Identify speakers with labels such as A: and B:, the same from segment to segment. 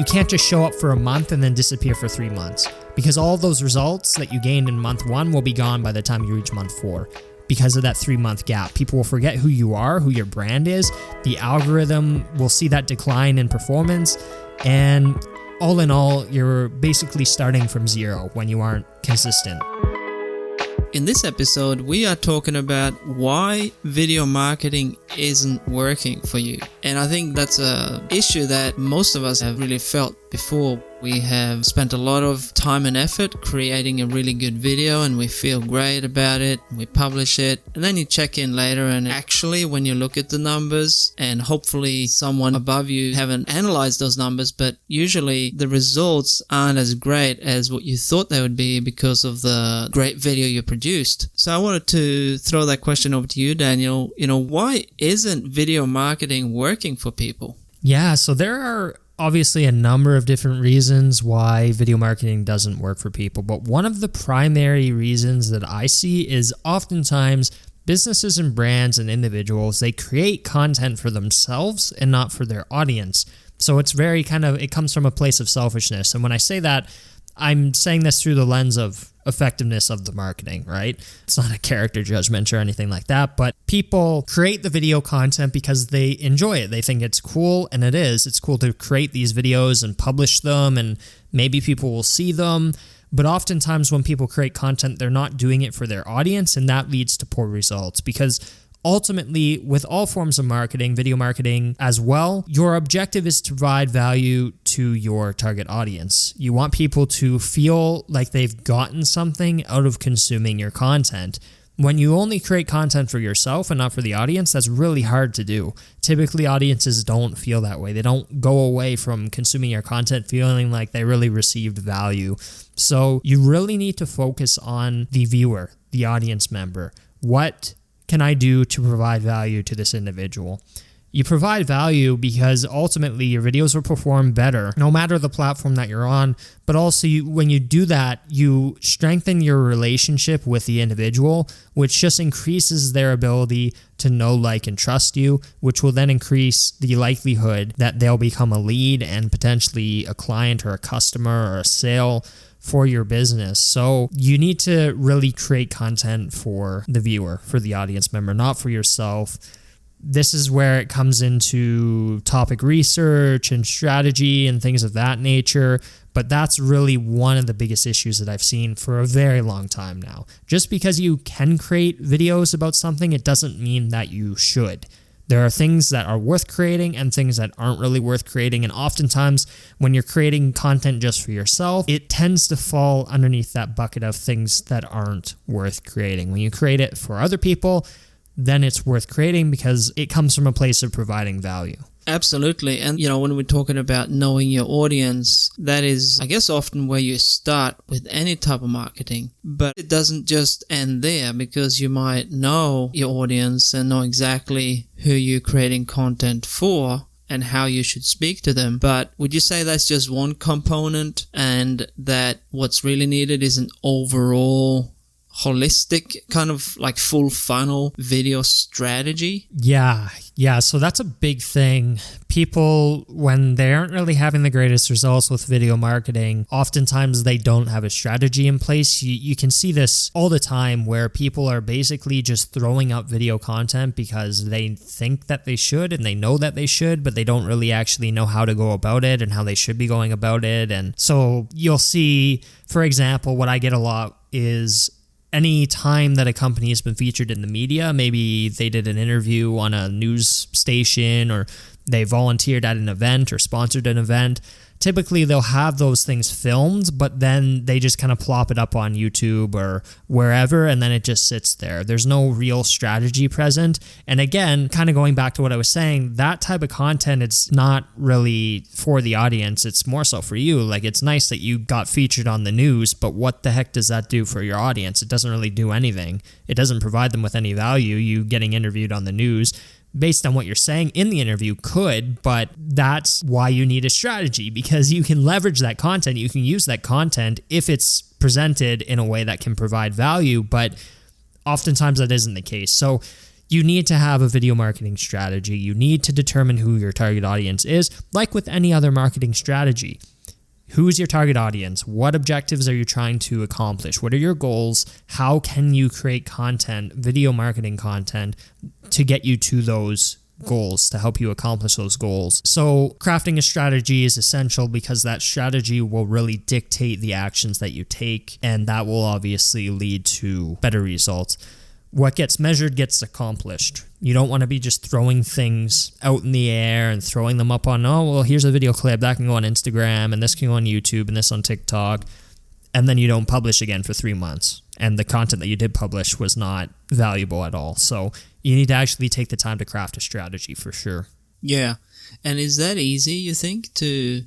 A: You can't just show up for a month and then disappear for 3 months, because all those results that you gained in month 1 will be gone by the time you reach month 4. Because of that 3-month gap, people will forget who you are, who your brand is. The algorithm will see that decline in performance, and all in all, you're basically starting from zero when you aren't consistent.
B: In this episode, we are talking about why video marketing isn't working for you. And I think that's an issue that most of us have really felt before. We have spent a lot of time and effort creating a really good video and we feel great about it. We publish it and then you check in later, and actually when you look at the numbers, and hopefully someone above you haven't analyzed those numbers, but usually the results aren't as great as what you thought they would be because of the great video you produced. So I wanted to throw that question over to you, Daniel. Why isn't video marketing working for people?
A: Yeah, so there are obviously a number of different reasons why video marketing doesn't work for people, but one of the primary reasons that I see is oftentimes businesses and brands and individuals, they create content for themselves and not for their audience. So it's very it comes from a place of selfishness. And when I say that, I'm saying this through the lens of effectiveness of the marketing, right? It's not a character judgment or anything like that, but people create the video content because they enjoy it. They think it's cool, and it is. It's cool to create these videos and publish them, and maybe people will see them. But oftentimes when people create content, they're not doing it for their audience, and that leads to poor results, because ultimately, with all forms of marketing, video marketing as well, your objective is to provide value to your target audience. You want people to feel like they've gotten something out of consuming your content. When you only create content for yourself and not for the audience, that's really hard to do. Typically, audiences don't feel that way. They don't go away from consuming your content feeling like they really received value. So you really need to focus on the viewer, the audience member. What can I do to provide value to this individual? You provide value because ultimately your videos will perform better no matter the platform that you're on, but also when you do that, you strengthen your relationship with the individual, which just increases their ability to know, like, and trust you, which will then increase the likelihood that they'll become a lead and potentially a client or a customer or a sale for your business. So you need to really create content for the viewer, for the audience member, not for yourself. This is where it comes into topic research and strategy and things of that nature. But that's really one of the biggest issues that I've seen for a very long time now. Just because you can create videos about something, it doesn't mean that you should. There are things that are worth creating and things that aren't really worth creating. And oftentimes when you're creating content just for yourself, it tends to fall underneath that bucket of things that aren't worth creating. When you create it for other people, then it's worth creating because it comes from a place of providing value.
B: Absolutely. And, when we're talking about knowing your audience, that is, I guess, often where you start with any type of marketing. But it doesn't just end there, because you might know your audience and know exactly who you're creating content for and how you should speak to them. But would you say that's just one component, and that what's really needed is an overall holistic kind of like full funnel video strategy? Yeah. So that's a big thing. People, when they aren't really having the greatest results with video marketing, oftentimes they don't have a strategy in place. You can see this all the time where people are basically just throwing out video content because they think that they should and they know that they should, but they don't really actually know how to go about it and how they should be going about it. And so you'll see, for example, what I get a lot is any time that a company has been featured in the media, maybe they did an interview on a news station or they volunteered at an event or sponsored an event, typically they'll have those things filmed, but then they just kind of plop it up on YouTube or wherever, and then it just sits there. There's no real strategy present. And again, kind of going back to what I was saying, that type of content, it's not really for the audience. It's more so for you. Like, it's nice that you got featured on the news, but what the heck does that do for your audience? It doesn't really do anything. It doesn't provide them with any value. You getting interviewed on the news, based on what you're saying in the interview, could, but that's why you need a strategy, because you can leverage that content. You can use that content if it's presented in a way that can provide value, but oftentimes that isn't the case. So
A: you need to have a video marketing strategy. You need to determine who your target audience is, like with any other marketing strategy. Who's your target audience? What objectives are you trying to accomplish? What are your goals? How can you create content, video marketing content, to get you to those goals, to help you accomplish those goals? So crafting a strategy is essential because that strategy will really dictate the actions that you take, and that will obviously lead to better results. What gets measured gets accomplished. You don't want to be just throwing things out in the air and throwing them up on, oh, well, here's a video clip that can go on Instagram and this can go on YouTube and this on TikTok. And then you don't publish again for 3 months. And the content that you did publish was not valuable at all. So you need to actually take the time to craft a strategy for sure.
B: Yeah. And is that easy, you think, to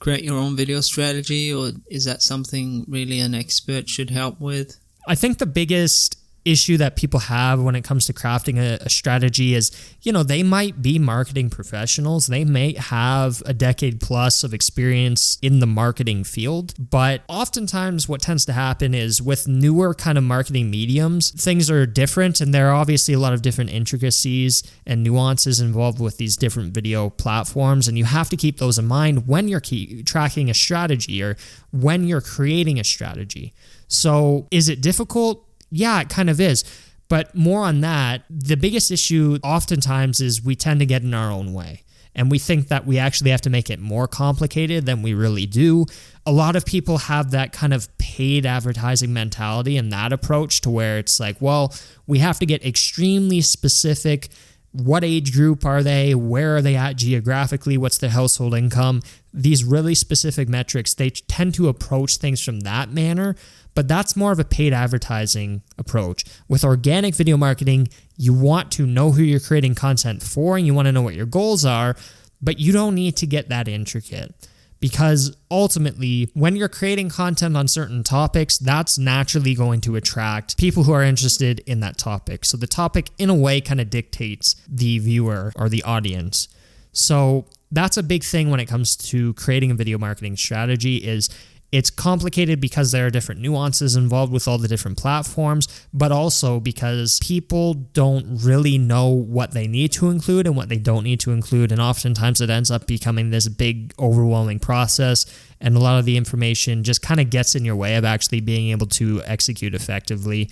B: create your own video strategy? Or is that something really an expert should help with?
A: I think the biggest issue that people have when it comes to crafting a strategy is, they might be marketing professionals. They may have a decade plus of experience in the marketing field, but oftentimes what tends to happen is with newer kind of marketing mediums, things are different, and there are obviously a lot of different intricacies and nuances involved with these different video platforms, and you have to keep those in mind when you're tracking a strategy or when you're creating a strategy. So is it difficult? Yeah, it kind of is. But more on that, the biggest issue oftentimes is we tend to get in our own way. And we think that we actually have to make it more complicated than we really do. A lot of people have that kind of paid advertising mentality and that approach to where it's like, well, we have to get extremely specific. What age group are they? Where are they at geographically? What's their household income? These really specific metrics, they tend to approach things from that manner. But that's more of a paid advertising approach. With organic video marketing, you want to know who you're creating content for and you want to know what your goals are, but you don't need to get that intricate. Because ultimately, when you're creating content on certain topics, that's naturally going to attract people who are interested in that topic. So the topic, in a way, kind of dictates the viewer or the audience. So that's a big thing when it comes to creating a video marketing strategy is it's complicated because there are different nuances involved with all the different platforms, but also because people don't really know what they need to include and what they don't need to include. And oftentimes it ends up becoming this big, overwhelming process. And a lot of the information just kind of gets in your way of actually being able to execute effectively.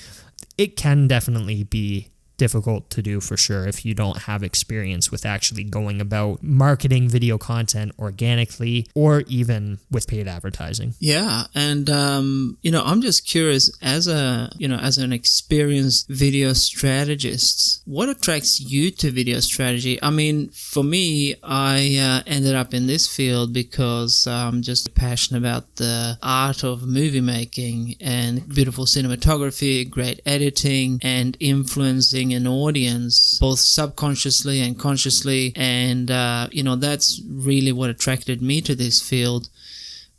A: It can definitely be difficult to do for sure if you don't have experience with actually going about marketing video content organically or even with paid advertising.
B: Yeah, and I'm just curious, as an experienced video strategist, what attracts you to video strategy? I mean, for me, I ended up in this field because I'm just passionate about the art of movie making and beautiful cinematography, great editing, and influencing an audience both subconsciously and consciously, and that's really what attracted me to this field.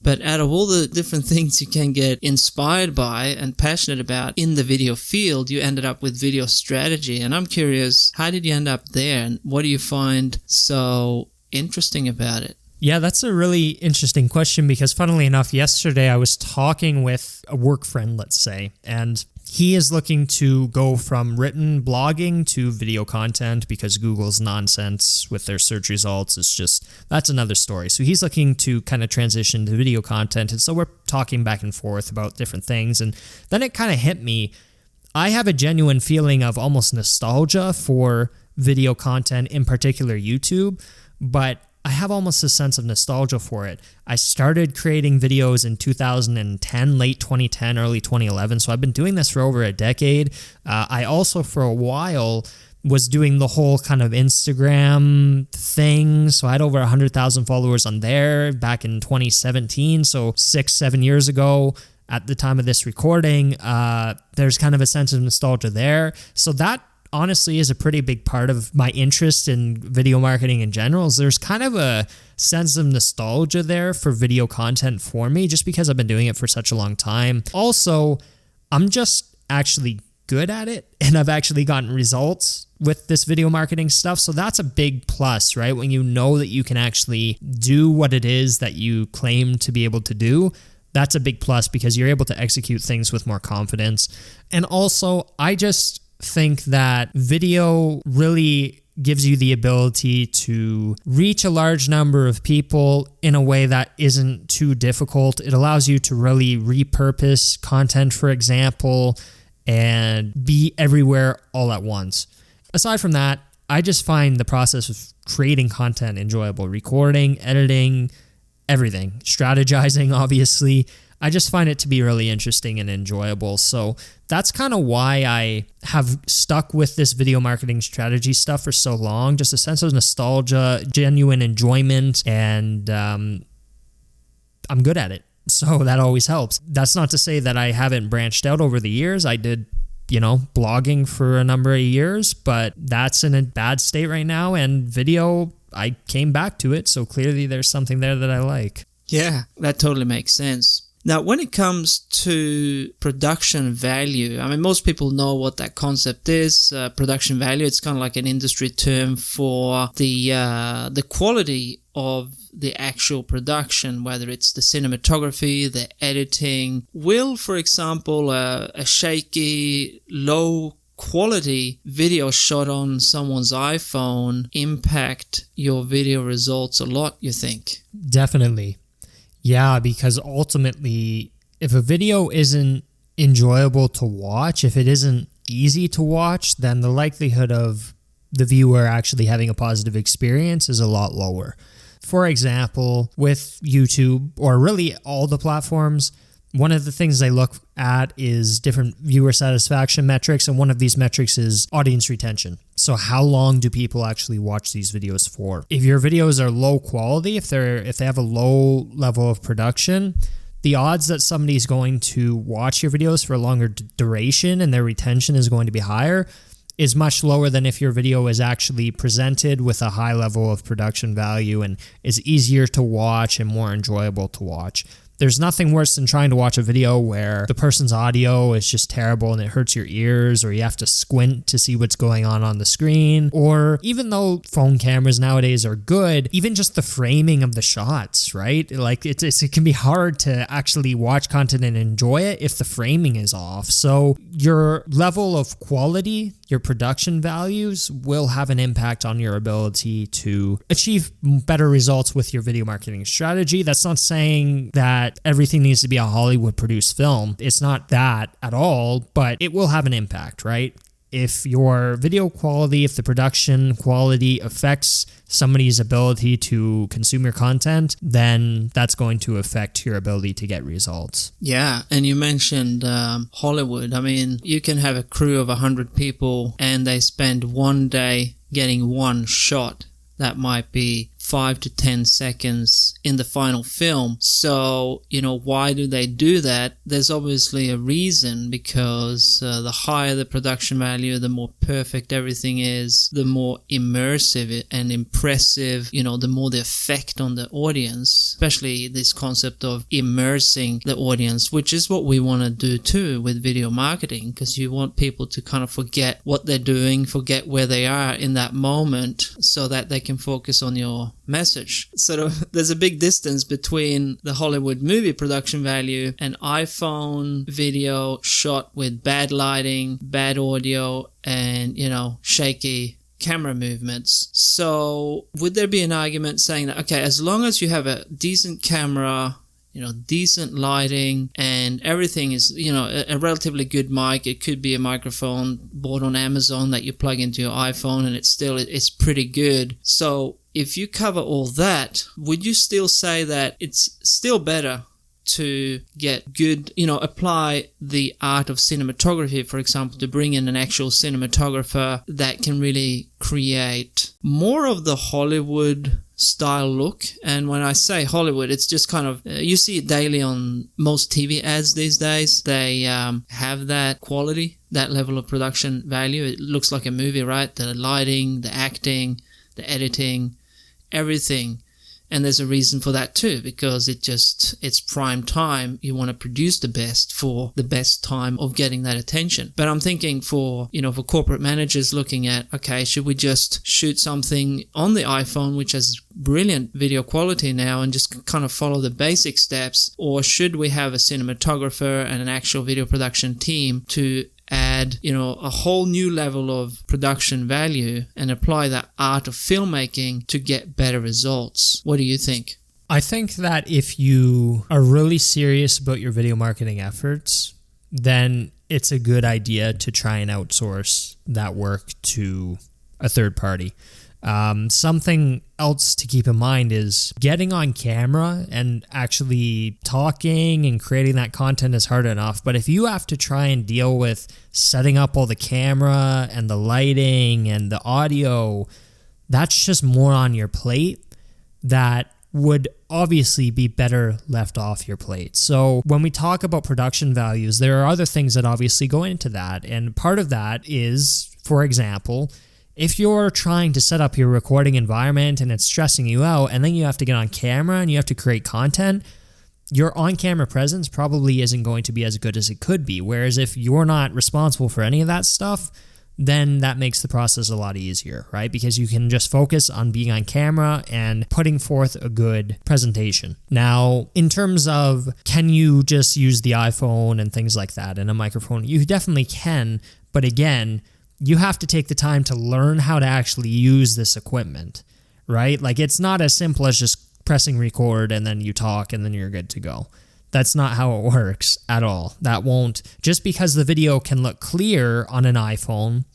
B: But out of all the different things you can get inspired by and passionate about in the video field, you ended up with video strategy. And I'm curious, how did you end up there, and what do you find so interesting about it?
A: Yeah, that's a really interesting question because funnily enough, yesterday I was talking with a work friend, let's say, and he is looking to go from written blogging to video content because Google's nonsense with their search results is just, that's another story. So he's looking to kind of transition to video content. And so we're talking back and forth about different things. And then it kind of hit me. I have a genuine feeling of almost nostalgia for video content, in particular YouTube, but I have almost a sense of nostalgia for it. I started creating videos in 2010, late 2010, early 2011. So I've been doing this for over a decade. I also, for a while, was doing the whole kind of Instagram thing. So I had over 100,000 followers on there back in 2017. So 6-7 years ago. At the time of this recording, there's kind of a sense of nostalgia there. So that honestly is a pretty big part of my interest in video marketing in general. Is there's kind of a sense of nostalgia there for video content for me, just because I've been doing it for such a long time. Also, I'm just actually good at it, and I've actually gotten results with this video marketing stuff. So that's a big plus, right? When you know that you can actually do what it is that you claim to be able to do, that's a big plus because you're able to execute things with more confidence. And also, I just think that video really gives you the ability to reach a large number of people in a way that isn't too difficult. It allows you to really repurpose content, for example, and be everywhere all at once. Aside from that, I just find the process of creating content enjoyable. Recording, editing, everything. Strategizing, obviously. I just find it to be really interesting and enjoyable. So that's kind of why I have stuck with this video marketing strategy stuff for so long. Just a sense of nostalgia, genuine enjoyment, and I'm good at it. So that always helps. That's not to say that I haven't branched out over the years. I did, blogging for a number of years, but that's in a bad state right now. And video, I came back to it. So clearly there's something there that I like.
B: Yeah, that totally makes sense. Now, when it comes to production value, I mean, most people know what that concept is. Production value, it's kind of like an industry term for the quality of the actual production, whether it's the cinematography, the editing. Will, for example, a shaky, low quality video shot on someone's iPhone impact your video results a lot, you think?
A: Definitely. Yeah, because ultimately, if a video isn't enjoyable to watch, if it isn't easy to watch, then the likelihood of the viewer actually having a positive experience is a lot lower. For example, with YouTube, or really all the platforms, one of the things they look at is different viewer satisfaction metrics, and one of these metrics is audience retention. So how long do people actually watch these videos for? If your videos are low quality, if they have a low level of production, the odds that somebody's going to watch your videos for a longer duration and their retention is going to be higher is much lower than if your video is actually presented with a high level of production value and is easier to watch and more enjoyable to watch. There's nothing worse than trying to watch a video where the person's audio is just terrible and it hurts your ears, or you have to squint to see what's going on the screen. Or even though phone cameras nowadays are good, even just the framing of the shots, right? Like it can be hard to actually watch content and enjoy it if the framing is off. So your level of quality, your production values will have an impact on your ability to achieve better results with your video marketing strategy. That's not saying that everything needs to be a Hollywood produced film. It's not that at all, but it will have an impact, right? If your video quality, if the production quality affects somebody's ability to consume your content, then that's going to affect your ability to get results.
B: Yeah, and you mentioned Hollywood. I mean, you can have a crew of 100 people and they spend one day getting one shot. That might be 5 to 10 seconds in the final film. So, why do they do that? There's obviously a reason, because the higher the production value, the more perfect everything is, the more immersive and impressive, the more the effect on the audience, especially this concept of immersing the audience, which is what we want to do too with video marketing, because you want people to kind of forget what they're doing, forget where they are in that moment, so that they can focus on your message. So there's a big distance between the Hollywood movie production value and iPhone video shot with bad lighting, bad audio, and, shaky camera movements. So would there be an argument saying that, okay, as long as you have a decent camera, decent lighting, and everything is, a relatively good mic. It could be a microphone bought on Amazon that you plug into your iPhone, and it's pretty good. So if you cover all that, would you still say that it's still better to get good, apply the art of cinematography, for example, to bring in an actual cinematographer that can really create more of the Hollywood style look? And when I say Hollywood, it's just kind of, you see it daily on most TV ads these days. They have that quality, that level of production value. It looks like a movie, right? The lighting, the acting, the editing, everything. And there's a reason for that too, because it's prime time. You want to produce the best for the best time of getting that attention. But I'm thinking for corporate managers looking at, okay, should we just shoot something on the iPhone, which has brilliant video quality now, and just kind of follow the basic steps? Or should we have a cinematographer and an actual video production team to add, a whole new level of production value and apply that art of filmmaking to get better results. What do you think?
A: I think that if you are really serious about your video marketing efforts, then it's a good idea to try and outsource that work to a third party. Something else to keep in mind is getting on camera and actually talking and creating that content is hard enough. But if you have to try and deal with setting up all the camera and the lighting and the audio, that's just more on your plate that would obviously be better left off your plate. So when we talk about production values, there are other things that obviously go into that. And part of that is, for example, if you're trying to set up your recording environment and it's stressing you out, and then you have to get on camera and you have to create content, your on-camera presence probably isn't going to be as good as it could be. Whereas if you're not responsible for any of that stuff, then that makes the process a lot easier, right? Because you can just focus on being on camera and putting forth a good presentation. Now, in terms of can you just use the iPhone and things like that and a microphone, you definitely can. But again, you have to take the time to learn how to actually use this equipment, right? Like it's not as simple as just pressing record and then you talk and then you're good to go. That's not how it works at all. That won't, just because the video can look clear on an iPhone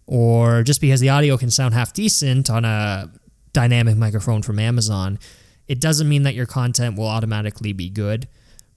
A: or just because the audio can sound half decent on a dynamic microphone from Amazon, it doesn't mean that your content will automatically be good,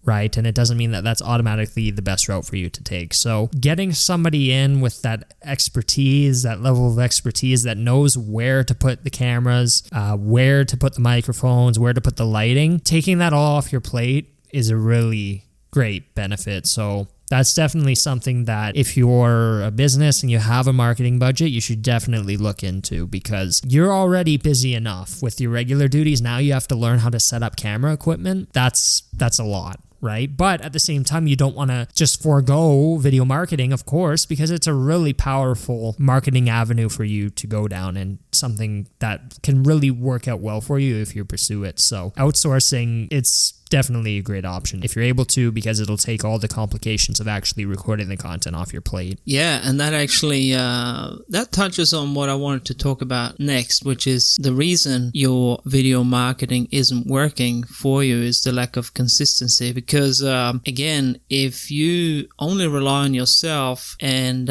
A: right? And it doesn't mean that that's automatically the best route for you to take. So getting somebody in with that expertise, that level of expertise that knows where to put the cameras, where to put the microphones, where to put the lighting, taking that all off your plate is a really great benefit. So that's definitely something that if you're a business and you have a marketing budget, you should definitely look into, because you're already busy enough with your regular duties. Now you have to learn how to set up camera equipment. That's a lot, right? But at the same time, you don't want to just forego video marketing, of course, because it's a really powerful marketing avenue for you to go down and something that can really work out well for you if you pursue it. So outsourcing, it's definitely a great option if you're able to, because it'll take all the complications of actually recording the content off your plate.
B: Yeah, and that actually that touches on what I wanted to talk about next, which is the reason your video marketing isn't working for you is the lack of consistency. Because again, if you only rely on yourself and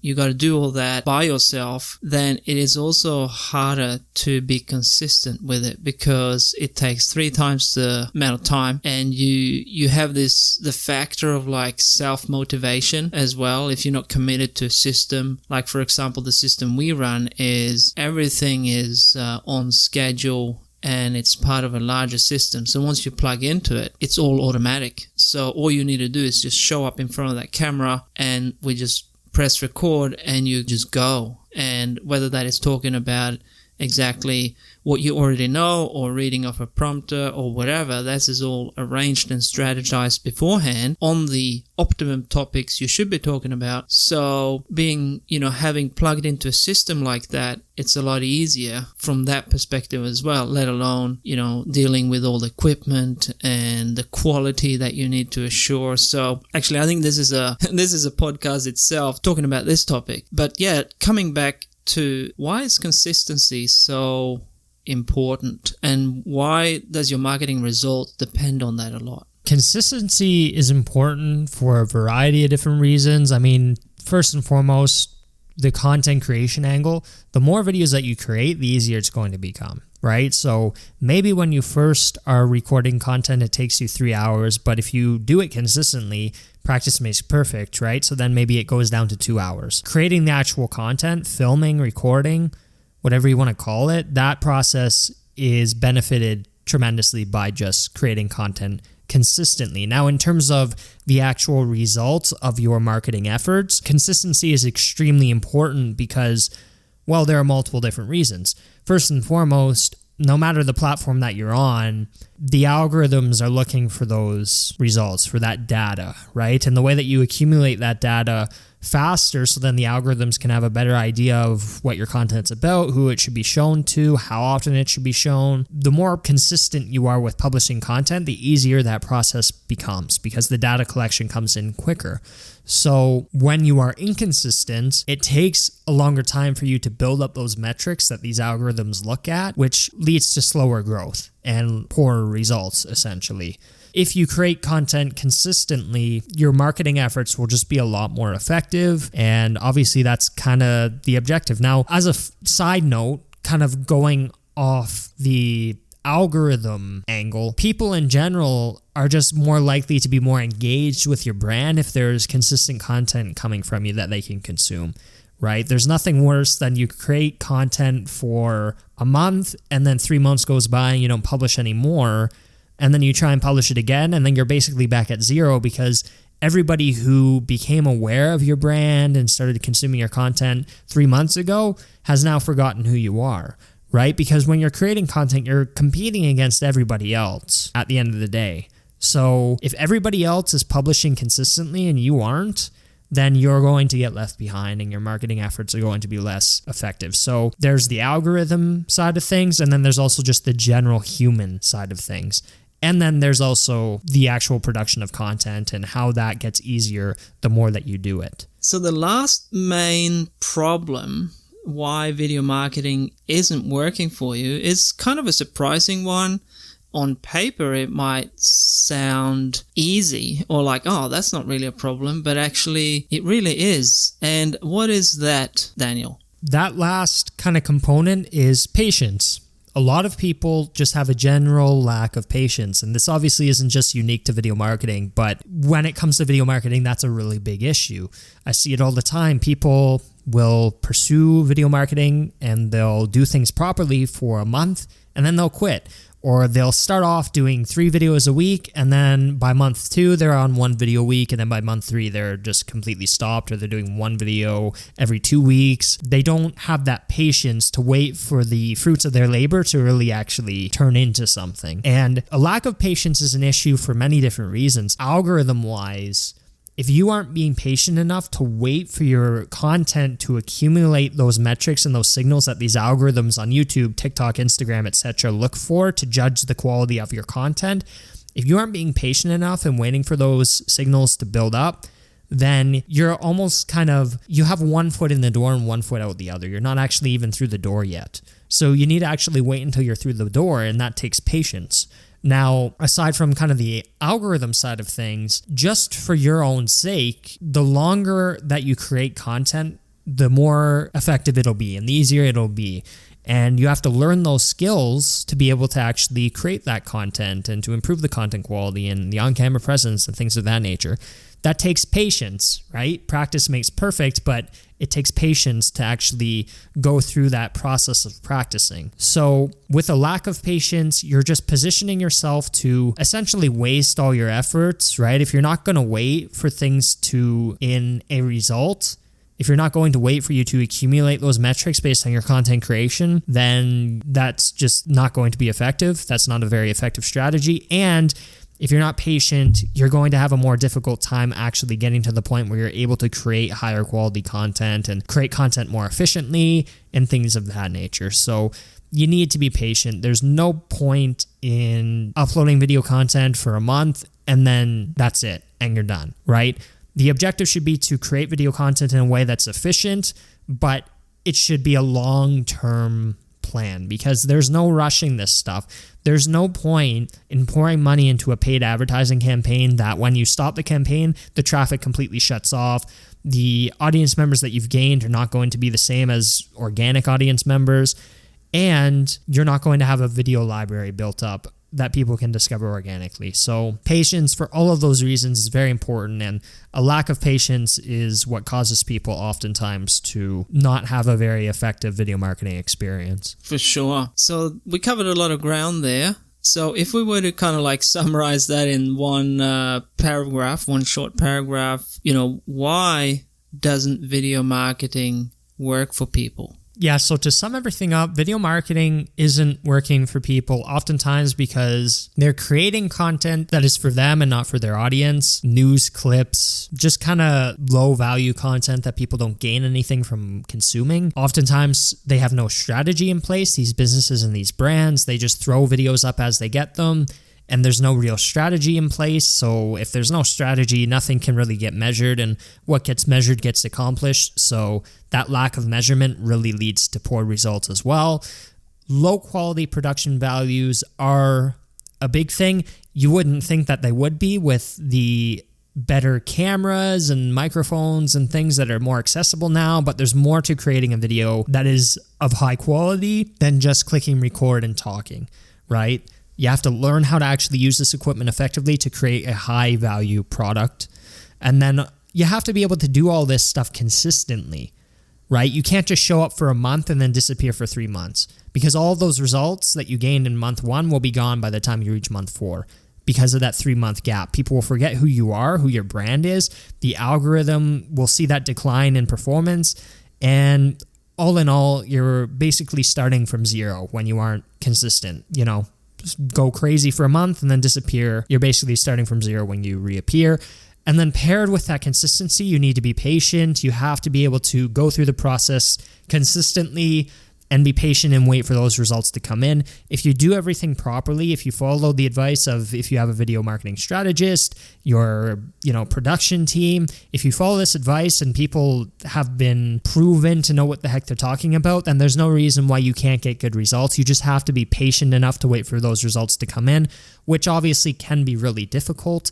B: you got to do all that by yourself, then it is also harder to be consistent with it, because it takes 3 times the amount of time, and you have the factor of like self-motivation as well. If you're not committed to a system, like for example the system we run is everything is on schedule and it's part of a larger system. So once you plug into it, it's all automatic. So all you need to do is just show up in front of that camera and we just press record and you just go. And whether that is talking about exactly what you already know or reading off a prompter or whatever, that is all arranged and strategized beforehand on the optimum topics you should be talking about. So being, having plugged into a system like that, it's a lot easier from that perspective as well, let alone, dealing with all the equipment and the quality that you need to assure. So actually, I think this is a podcast itself talking about this topic. But yeah, coming back to why is consistency so important, and why does your marketing result depend on that a lot?
A: Consistency is important for a variety of different reasons. I mean, first and foremost, the content creation angle. The more videos that you create, the easier it's going to become, right? So maybe when you first are recording content, it takes you 3 hours, but if you do it consistently, practice makes perfect, right? So then maybe it goes down to 2 hours. Creating the actual content, filming, recording, whatever you want to call it, that process is benefited tremendously by just creating content consistently. Now, in terms of the actual results of your marketing efforts, consistency is extremely important because, well, there are multiple different reasons. First and foremost, no matter the platform that you're on, the algorithms are looking for those results, for that data, right? And the way that you accumulate that data faster, so then the algorithms can have a better idea of what your content's about, who it should be shown to, how often it should be shown. The more consistent you are with publishing content, the easier that process becomes because the data collection comes in quicker. So when you are inconsistent, it takes a longer time for you to build up those metrics that these algorithms look at, which leads to slower growth and poorer results, essentially. If you create content consistently, your marketing efforts will just be a lot more effective. And obviously, that's kind of the objective. Now, as a side note, kind of going off the algorithm angle, people in general are just more likely to be more engaged with your brand if there's consistent content coming from you that they can consume. Right? There's nothing worse than you create content for a month and then 3 months goes by and you don't publish anymore. And then you try and publish it again, and then you're basically back at zero because everybody who became aware of your brand and started consuming your content 3 months ago has now forgotten who you are, right? Because when you're creating content, you're competing against everybody else at the end of the day. So if everybody else is publishing consistently and you aren't, then you're going to get left behind and your marketing efforts are going to be less effective. So there's the algorithm side of things, and then there's also just the general human side of things. And then there's also the actual production of content and how that gets easier the more that you do it.
B: So the last main problem why video marketing isn't working for you is kind of a surprising one. On paper, it might sound easy or like, oh, that's not really a problem, but actually it really is. And what is that, Daniel?
A: That last kind of component is patience. A lot of people just have a general lack of patience, and this obviously isn't just unique to video marketing, but when it comes to video marketing, that's a really big issue. I see it all the time. People will pursue video marketing and they'll do things properly for a month and then they'll quit. Or they'll start off doing 3 videos a week, and then by month 2, they're on 1 video a week, and then by month 3, they're just completely stopped, or they're doing 1 video every 2 weeks. They don't have that patience to wait for the fruits of their labor to really actually turn into something. And a lack of patience is an issue for many different reasons. Algorithm-wise, if you aren't being patient enough to wait for your content to accumulate those metrics and those signals that these algorithms on YouTube, TikTok, Instagram, etc. look for to judge the quality of your content, if you aren't being patient enough and waiting for those signals to build up, then you're almost you have 1 foot in the door and 1 foot out the other. You're not actually even through the door yet. So you need to actually wait until you're through the door, and that takes patience. Now, aside from kind of the algorithm side of things, just for your own sake, the longer that you create content, the more effective it'll be and the easier it'll be. And you have to learn those skills to be able to actually create that content and to improve the content quality and the on-camera presence and things of that nature. That takes patience, right? Practice makes perfect, but it takes patience to actually go through that process of practicing. So with a lack of patience, you're just positioning yourself to essentially waste all your efforts, right? If you're not going to wait for things to in a result, if you're not going to wait for you to accumulate those metrics based on your content creation, then that's just not going to be effective. That's not a very effective strategy. And if you're not patient, you're going to have a more difficult time actually getting to the point where you're able to create higher quality content and create content more efficiently and things of that nature. So you need to be patient. There's no point in uploading video content for a month and then that's it and you're done, right? The objective should be to create video content in a way that's efficient, but it should be a long-term plan because there's no rushing this stuff. There's no point in pouring money into a paid advertising campaign that when you stop the campaign, the traffic completely shuts off. The audience members that you've gained are not going to be the same as organic audience members, and you're not going to have a video library built up that people can discover organically. So patience for all of those reasons is very important, and a lack of patience is what causes people oftentimes to not have a very effective video marketing experience.
B: For sure. So we covered a lot of ground there. So if we were to kind of like summarize that in one short paragraph, why doesn't video marketing work for people?
A: Yeah, so to sum everything up, video marketing isn't working for people oftentimes because they're creating content that is for them and not for their audience. News clips, just kind of low value content that people don't gain anything from consuming. Oftentimes they have no strategy in place. These businesses and these brands, they just throw videos up as they get them. And there's no real strategy in place. So if there's no strategy, nothing can really get measured. And what gets measured gets accomplished. So that lack of measurement really leads to poor results as well. Low quality production values are a big thing. You wouldn't think that they would be with the better cameras and microphones and things that are more accessible now, but there's more to creating a video that is of high quality than just clicking record and talking, right? You have to learn how to actually use this equipment effectively to create a high value product. And then you have to be able to do all this stuff consistently, right? You can't just show up for a month and then disappear for 3 months, because all those results that you gained in month 1 will be gone by the time you reach month 4 because of that 3-month gap. People will forget who you are, who your brand is. The algorithm will see that decline in performance. And all in all, you're basically starting from zero when you aren't consistent, go crazy for a month and then disappear. You're basically starting from zero when you reappear. And then paired with that consistency, you need to be patient. You have to be able to go through the process consistently and be patient and wait for those results to come in. If you do everything properly, if you follow the advice of, if you have a video marketing strategist, your production team, if you follow this advice and people have been proven to know what the heck they're talking about, then there's no reason why you can't get good results. You just have to be patient enough to wait for those results to come in, which obviously can be really difficult,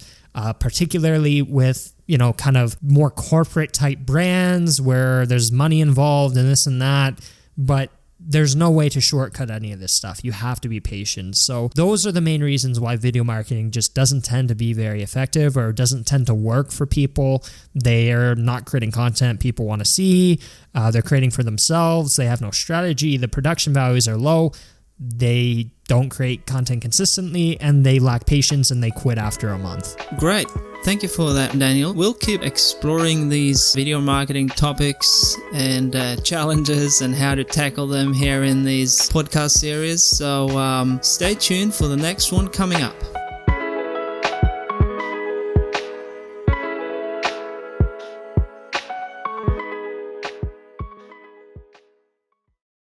A: particularly with kind of more corporate type brands where there's money involved and this and that. But there's no way to shortcut any of this stuff. You have to be patient. So those are the main reasons why video marketing just doesn't tend to be very effective or doesn't tend to work for people. They are not creating content people want to see. They're creating for themselves. They have no strategy. The production values are low. They don't create content consistently, and they lack patience, and they quit after a month.
B: Great. Thank you for that, Daniel. We'll keep exploring these video marketing topics and challenges and how to tackle them here in these podcast series. So stay tuned for the next one coming up.